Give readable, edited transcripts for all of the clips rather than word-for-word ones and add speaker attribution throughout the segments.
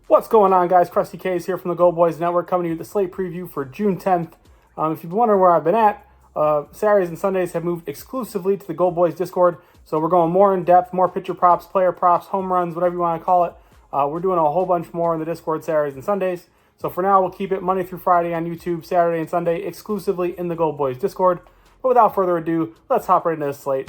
Speaker 1: What's going on, guys? Krusty K's here from the Go Boys Network, coming to you with the slate preview for June 10th. If you've been wondering where I've been at, Saturdays and Sundays have moved exclusively to the Go Boys Discord, so we're going more in depth, more pitcher props, player props, home runs, whatever you want to call it. We're doing a whole bunch more in the Discord Saturdays and Sundays. So for now, we'll keep it Monday through Friday on YouTube, Saturday and Sunday exclusively in the Go Boys Discord. But without further ado, let's hop right into the slate.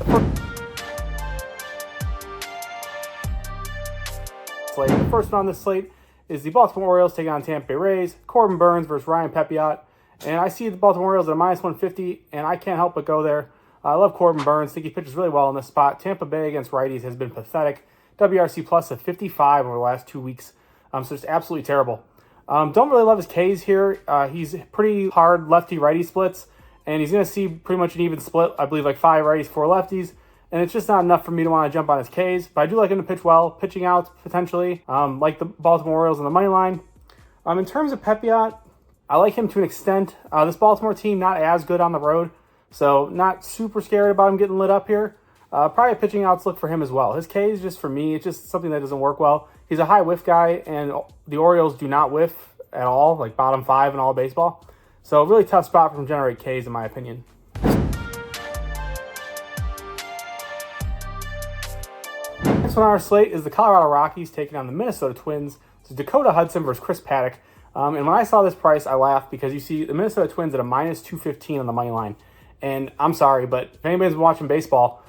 Speaker 1: The first one on this slate is the Baltimore Orioles taking on Tampa Bay Rays. Corbin Burnes versus Ryan Pepiot. And I see the Baltimore Orioles at a minus 150, and I can't help but go there. I love Corbin Burnes. I think he pitches really well in this spot. Tampa Bay against righties has been pathetic. WRC plus of 55 over the last 2 weeks. So it's absolutely terrible. Don't really love his Ks here. He's pretty hard lefty-righty splits, and he's going to see pretty much an even split. I believe like 5 righties, 4 lefties. And it's just not enough for me to want to jump on his Ks. But I do like him to pitch well, pitching out potentially, like the Baltimore Orioles on the money line. In terms of Pepiot, I like him to an extent. This Baltimore team, not as good on the road. So not super scared about him getting lit up here. Probably a pitching outs look for him as well. His Ks, just for me, it's just something that doesn't work well. He's a high whiff guy, and the Orioles do not whiff at all, like bottom 5 in all baseball. So really tough spot for him to generate Ks, in my opinion. Next one on our slate is the Colorado Rockies taking on the Minnesota Twins. This is Dakota Hudson versus Chris Paddock. And when I saw this price, I laughed because you see the Minnesota Twins at a minus 215 on the money line. And I'm sorry, but if anybody's been watching baseball,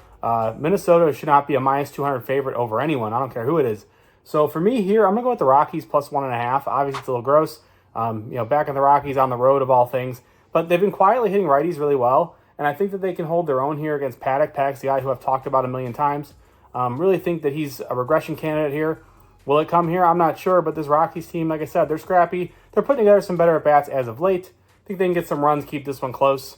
Speaker 1: Minnesota should not be a minus 200 favorite over anyone. I don't care who it is. So for me here, I'm going to go with the Rockies plus 1.5. Obviously, it's a little gross. Back in the Rockies on the road of all things. But they've been quietly hitting righties really well. And I think that they can hold their own here against Paddock. Paddock's the guy who I've talked about a million times. Really think that he's a regression candidate here. Will it come here? I'm not sure, but this Rockies team, like I said, they're scrappy. They're putting together some better at-bats as of late. I think they can get some runs, keep this one close.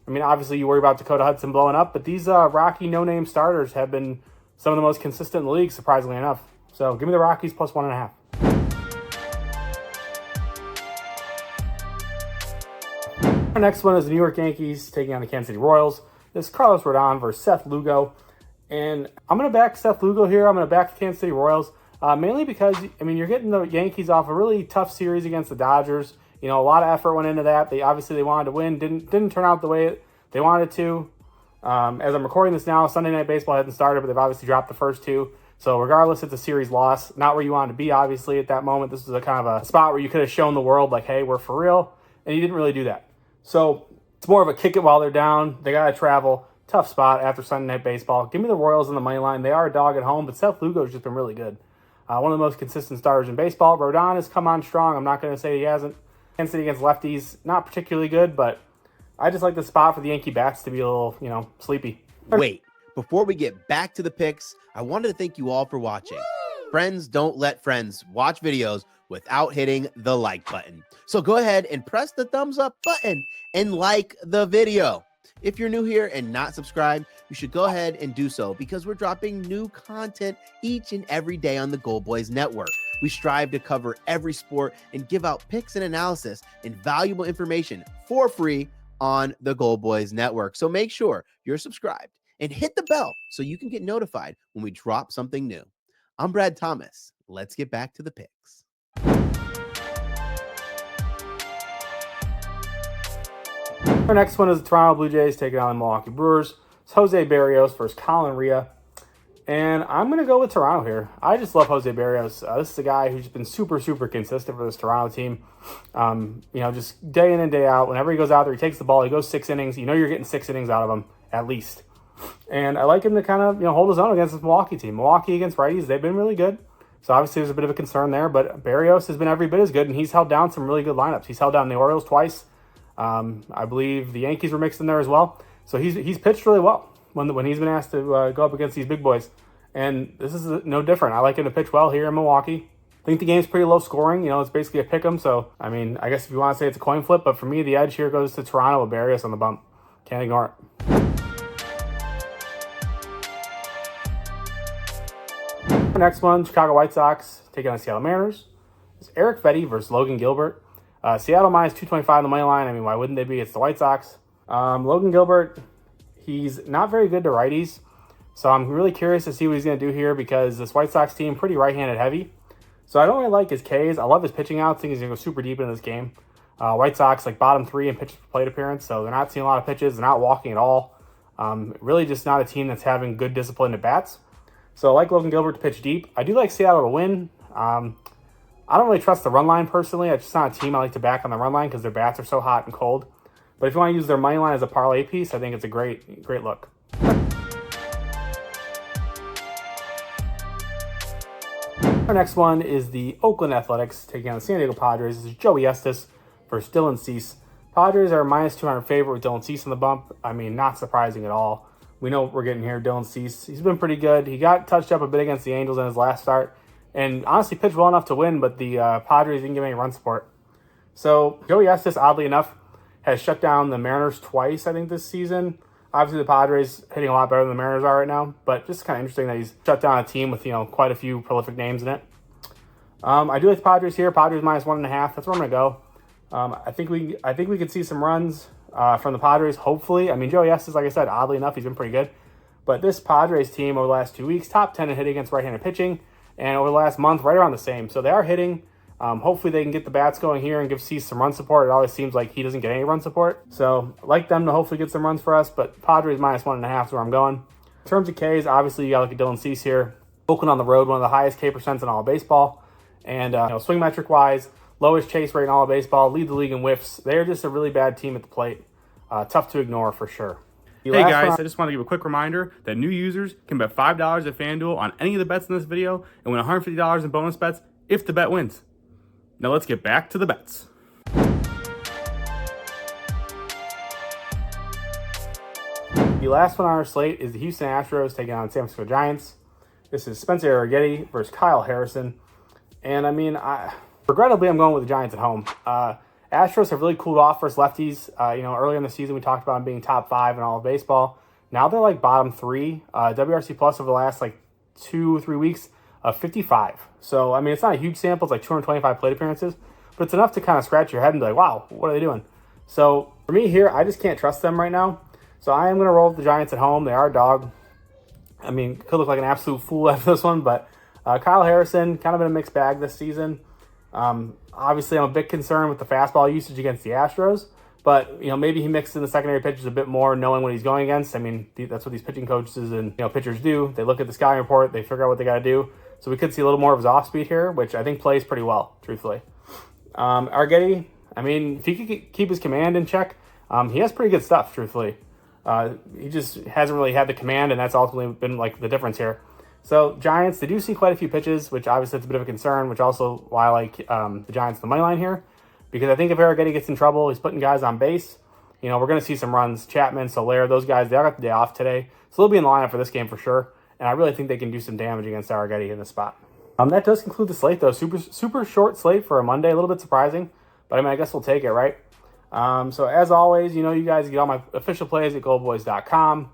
Speaker 1: I mean, obviously you worry about Dakota Hudson blowing up, but these Rocky no-name starters have been some of the most consistent in the league, surprisingly enough. So give me the Rockies plus 1.5. Our next one is the New York Yankees taking on the Kansas City Royals. This is Carlos Rodon versus Seth Lugo. And I'm going to back Seth Lugo here. I'm going to back the Kansas City Royals, mainly because, you're getting the Yankees off a really tough series against the Dodgers. A lot of effort went into that. They wanted to win. Didn't turn out the way they wanted to. As I'm recording this now, Sunday Night Baseball hasn't started, but they've obviously dropped the first 2. So regardless, it's a series loss. Not where you wanted to be, obviously, at that moment. This was a kind of a spot where you could have shown the world, like, hey, we're for real. And you didn't really do that. So it's more of a kick it while they're down. They got to travel. Tough spot after Sunday Night Baseball. Give me the Royals on the money line. They are a dog at home, but Seth Lugo's just been really good. One of the most consistent starters in baseball. Rodon has come on strong. I'm not going to say he hasn't. Kansas City against lefties, not particularly good, but I just like the spot for the Yankee bats to be a little, sleepy.
Speaker 2: Wait, before we get back to the picks, I wanted to thank you all for watching. Friends don't let friends watch videos without hitting the like button. So go ahead and press the thumbs up button and like the video. If you're new here and not subscribed, you should go ahead and do so because we're dropping new content each and every day on the Go Boys Network. We strive to cover every sport and give out picks and analysis and valuable information for free on the Go Boys Network. So make sure you're subscribed and hit the bell so you can get notified when we drop something new. I'm Brad Thomas. Let's get back to the picks.
Speaker 1: Our next one is the Toronto Blue Jays taking on the Milwaukee Brewers. It's Jose Barrios versus Colin Ria. And I'm going to go with Toronto here. I just love Jose Barrios. This is a guy who's been super, super consistent for this Toronto team. Just day in and day out. Whenever he goes out there, he takes the ball, he goes 6 innings. You're getting 6 innings out of him, at least. And I like him to kind of, hold his own against this Milwaukee team. Milwaukee against righties, they've been really good. So obviously there's a bit of a concern there. But Barrios has been every bit as good, and he's held down some really good lineups. He's held down the Orioles twice. I believe the Yankees were mixed in there as well. So he's pitched really well when he's been asked to go up against these big boys. And this is no different. I like him to pitch well here in Milwaukee. I think the game's pretty low scoring. It's basically a pick 'em. So, I guess if you want to say it's a coin flip, but for me, the edge here goes to Toronto with Barrios on the bump. Can't ignore it. Our next one, Chicago White Sox taking on Seattle Mariners. It's Eric Fetty versus Logan Gilbert. Seattle minus 225 on the money line. Why wouldn't they be? It's the White Sox. Logan Gilbert, he's not very good to righties. So I'm really curious to see what he's going to do here because this White Sox team, pretty right-handed heavy. So I don't really like his Ks. I love his pitching outs. I think he's going to go super deep into this game. White Sox, like bottom 3 in pitch per plate appearance, so they're not seeing a lot of pitches. They're not walking at all. Really just not a team that's having good discipline at bats. So I like Logan Gilbert to pitch deep. I do like Seattle to win. I don't really trust the run line personally. It's just not a team I like to back on the run line because their bats are so hot and cold. But if you want to use their money line as a parlay piece, I think it's a great look. Our next one is the Oakland Athletics taking on the San Diego Padres. This is Joey Estes versus Dylan Cease. Padres are a minus 200 favorite with Dylan Cease on the bump. I mean, not surprising at all. We know what we're getting here. Dylan Cease, he's been pretty good. He got touched up a bit against the Angels in his last start and honestly pitched well enough to win, but the Padres didn't give any run support. So Joey Estes, oddly enough, has shut down the Mariners twice, I think, this season. Obviously, the Padres hitting a lot better than the Mariners are right now, but just kind of interesting that he's shut down a team with, quite a few prolific names in it. I do like the Padres here. Padres minus 1.5. That's where I'm going to go. I think we could see some runs from the Padres, hopefully. I mean, Joey Estes, like I said, oddly enough, he's been pretty good. But this Padres team over the last 2 weeks, top 10 in hitting against right-handed pitching, and over the last month, right around the same. So they are hitting. Hopefully they can get the bats going here and give Cease some run support. It always seems like he doesn't get any run support. So I like them to hopefully get some runs for us, but Padres minus 1.5 is where I'm going. In terms of Ks, obviously you got to look at Dylan Cease here. Oakland on the road, one of the highest K percents in all of baseball. And swing metric wise, lowest chase rate in all of baseball, lead the league in whiffs. They're just a really bad team at the plate. Tough to ignore for sure.
Speaker 3: Hey guys, I just want to give a quick reminder that new users can bet $5 at FanDuel on any of the bets in this video and win $150 in bonus bets if the bet wins. Now let's get back to the bets.
Speaker 1: The last one on our slate is the Houston Astros taking on San Francisco Giants. This is Spencer Arrighetti versus Kyle Harrison. And I mean, regrettably, I'm going with the Giants at home. Astros have really cooled off versus lefties. Earlier in the season, we talked about them being top 5 in all of baseball. Now they're like bottom 3. WRC plus over the last 2 or 3 weeks of 55. So, I mean, it's not a huge sample. It's like 225 plate appearances. But it's enough to kind of scratch your head and be like, wow, what are they doing? So, for me here, I just can't trust them right now. So, I am going to roll with the Giants at home. They are a dog. I mean, could look like an absolute fool after this one. But Kyle Harrison, kind of in a mixed bag this season. Obviously, I'm a bit concerned with the fastball usage against the Astros. But, maybe he mixed in the secondary pitches a bit more, knowing what he's going against. I mean, that's what these pitching coaches and pitchers do. They look at the scouting report. They figure out what they got to do. So we could see a little more of his off-speed here, which I think plays pretty well, truthfully. Arrighetti, I mean, if he could keep his command in check, he has pretty good stuff, truthfully. He just hasn't really had the command, and that's ultimately been the difference here. So Giants, they do see quite a few pitches, which obviously it's a bit of a concern, which also why I like the Giants the money line here. Because I think if Arrighetti gets in trouble, he's putting guys on base. We're going to see some runs. Chapman, Soler, those guys, they all got the day off today. So they'll be in the lineup for this game for sure. And I really think they can do some damage against Arrighetti in this spot. That does conclude the slate, though. Super short slate for a Monday. A little bit surprising. But, I mean, I guess we'll take it, right? So, as always, you guys get all my official plays at goldboys.com.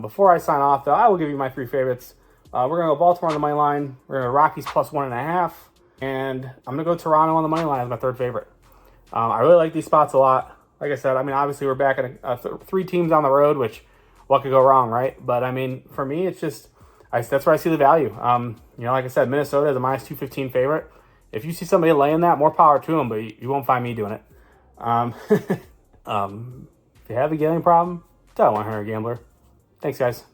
Speaker 1: Before I sign off, though, I will give you my 3 favorites. We're going to go Baltimore on the money line. We're going to go Rockies plus 1.5. And I'm going to go Toronto on the money line as my 3rd favorite. I really like these spots a lot. Like I said, I mean, obviously we're back at 3 teams on the road, which what could go wrong, right? But, I mean, for me, it's just that's where I see the value. Like I said, Minnesota is a minus 215 favorite. If you see somebody laying that, more power to them, but you won't find me doing it. If you have a gambling problem, tell 100 Gambler. Thanks, guys.